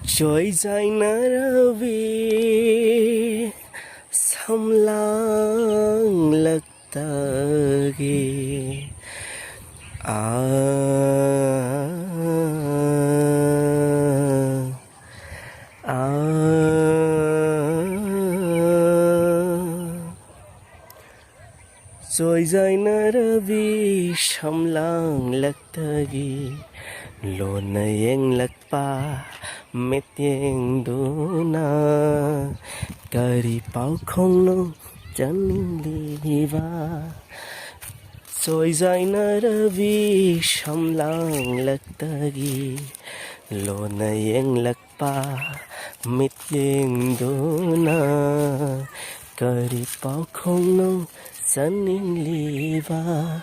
trôi dài nở vì sông lang lật tagi rồi dài nở vì sông lang lật tagi lo na yang lakpa met yang do na kari pau không no chân đi va rồi dài nở vì sông lang lật tagi lo na yang lakpa met yang do na kari pau không no chân đi va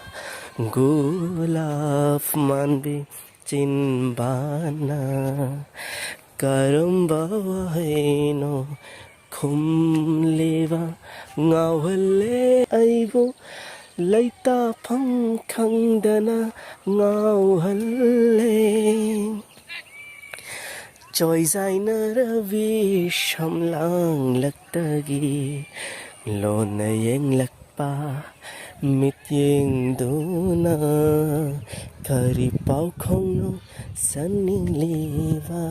gulab manbi Chinbana Karamba Vaino Kumleva Ngawale Aibu Laita Pang Kangdana Ngawale Trôi dài nở vì sông lang lật tagi lo na yang lật pa mit yang do na kari pau không no saning liva